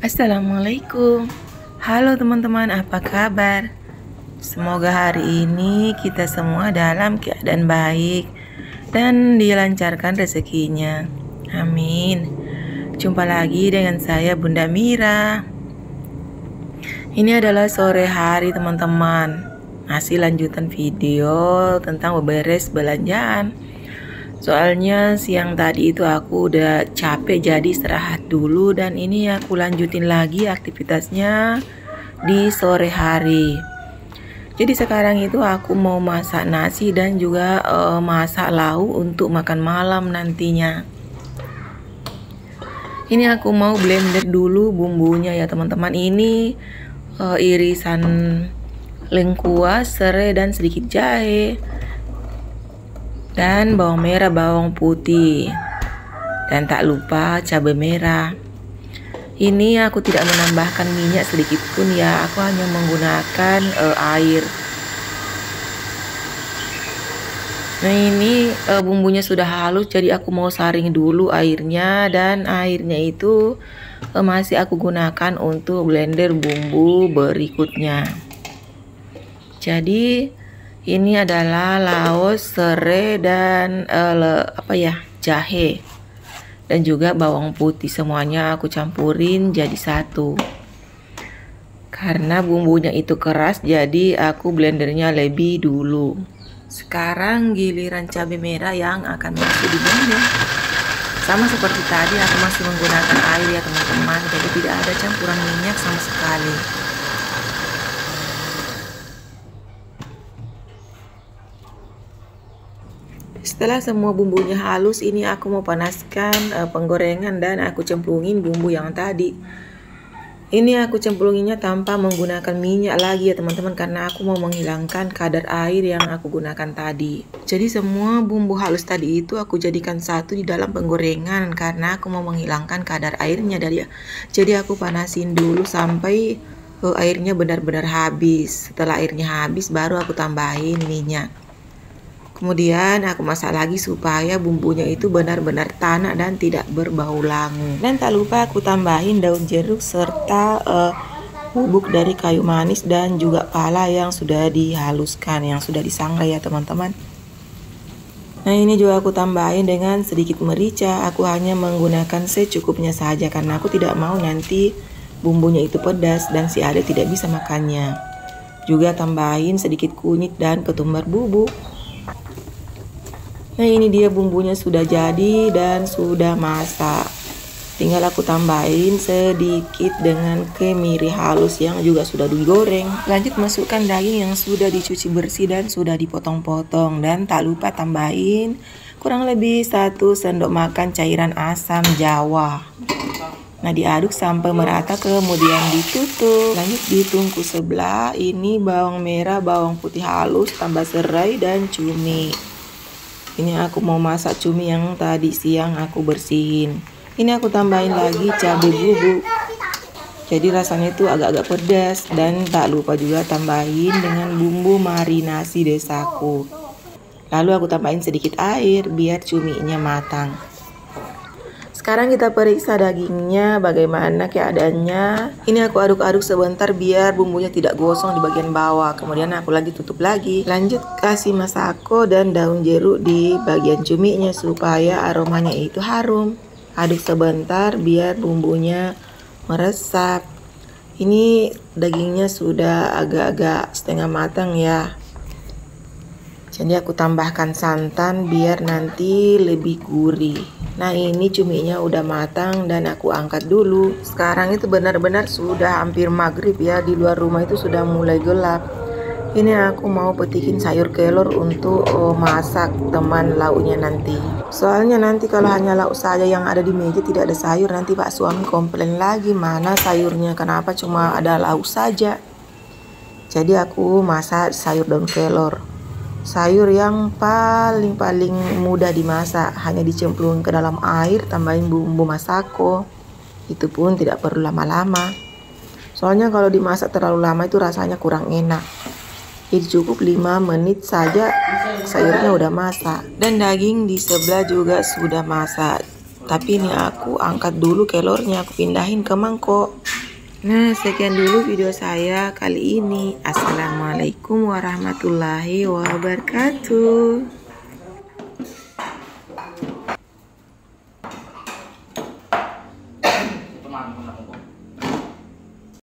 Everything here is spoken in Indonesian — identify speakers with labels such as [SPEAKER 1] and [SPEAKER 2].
[SPEAKER 1] Assalamualaikum. Halo teman-teman, apa kabar? Semoga hari ini kita semua dalam keadaan baik dan dilancarkan rezekinya. Amin. Jumpa lagi dengan saya Bunda Mira. Ini adalah sore hari teman-teman. Masih lanjutan video tentang beberes belanjaan. Soalnya siang tadi itu aku udah capek, jadi istirahat dulu, dan ini aku lanjutin lagi aktivitasnya di sore hari. Jadi sekarang itu aku mau masak nasi dan juga masak lauk untuk makan malam nantinya. Ini aku mau blender dulu bumbunya ya teman-teman. Ini irisan lengkuas, serai, dan sedikit jahe, dan bawang merah, bawang putih, dan tak lupa cabai merah. Ini aku tidak menambahkan minyak sedikit pun ya, aku hanya menggunakan air. Nah ini bumbunya sudah halus, jadi aku mau saring dulu airnya, dan airnya itu masih aku gunakan untuk blender bumbu berikutnya. Jadi ini adalah laos, serai, dan jahe, dan juga bawang putih. Semuanya aku campurin jadi satu. Karena bumbunya itu keras, jadi aku blendernya lebih dulu. Sekarang giliran cabai merah yang akan masuk di blender. Sama seperti tadi, aku masih menggunakan air ya teman-teman. Jadi tidak ada campuran minyak sama sekali. Setelah semua bumbunya halus, ini aku mau panaskan penggorengan dan aku cemplungin bumbu yang tadi. Ini aku cemplunginnya tanpa menggunakan minyak lagi ya teman-teman, karena aku mau menghilangkan kadar air yang aku gunakan tadi. Jadi semua bumbu halus tadi itu aku jadikan satu di dalam penggorengan karena aku mau menghilangkan kadar airnya dari. Jadi aku panasin dulu sampai airnya benar-benar habis. Setelah airnya habis baru aku tambahin minyak. Kemudian aku masak lagi supaya bumbunya itu benar-benar tanak dan tidak berbau langu. Dan tak lupa aku tambahin daun jeruk serta bubuk dari kayu manis dan juga pala yang sudah dihaluskan, yang sudah disangrai ya teman-teman. Nah ini juga aku tambahin dengan sedikit merica. Aku hanya menggunakan secukupnya saja karena aku tidak mau nanti bumbunya itu pedas dan si Ade tidak bisa makannya. Juga tambahin sedikit kunyit dan ketumbar bubuk. Nah ini dia bumbunya sudah jadi dan sudah masak. Tinggal aku tambahin sedikit dengan kemiri halus yang juga sudah digoreng. Lanjut masukkan daging yang sudah dicuci bersih dan sudah dipotong-potong. Dan tak lupa tambahin kurang lebih 1 sendok makan cairan asam jawa. Nah diaduk sampai merata, kemudian ditutup. Lanjut di tungku sebelah, ini bawang merah, bawang putih halus, tambah serai dan cumi. Ini aku mau masak cumi yang tadi siang aku bersihin. Ini aku tambahin lagi cabai bubuk. Jadi rasanya itu agak-agak pedas. Dan tak lupa juga tambahin dengan bumbu marinasi desaku. Lalu aku tambahin sedikit air biar cuminya matang. Sekarang kita periksa dagingnya bagaimana keadaannya. Ini aku aduk-aduk sebentar biar bumbunya tidak gosong di bagian bawah. Kemudian aku lagi tutup lagi. Lanjut kasih masako dan daun jeruk di bagian cuminya supaya aromanya itu harum. Aduk sebentar biar bumbunya meresap. Ini dagingnya sudah agak-agak setengah matang ya. Jadi aku tambahkan santan biar nanti lebih gurih. Nah ini cuminya udah matang dan aku angkat dulu. Sekarang itu benar-benar sudah hampir maghrib ya. Di luar rumah itu sudah mulai gelap. Ini aku mau petikin sayur kelor untuk masak teman lauknya nanti. Soalnya nanti kalau hanya lauk saja yang ada di meja tidak ada sayur, nanti Pak suami komplain lagi, mana sayurnya, kenapa cuma ada lauk saja. Jadi aku masak sayur daun kelor. Sayur yang paling mudah dimasak, hanya dicemplung ke dalam air, tambahin bumbu masako. Itu pun tidak perlu lama-lama. Soalnya kalau dimasak terlalu lama itu rasanya kurang enak. Jadi cukup 5 menit saja sayurnya udah masak. Dan daging di sebelah juga sudah masak. Tapi ini aku angkat dulu kelornya, aku pindahin ke mangkok. Nah, sekian dulu video saya kali ini. Assalamualaikum warahmatullahi wabarakatuh.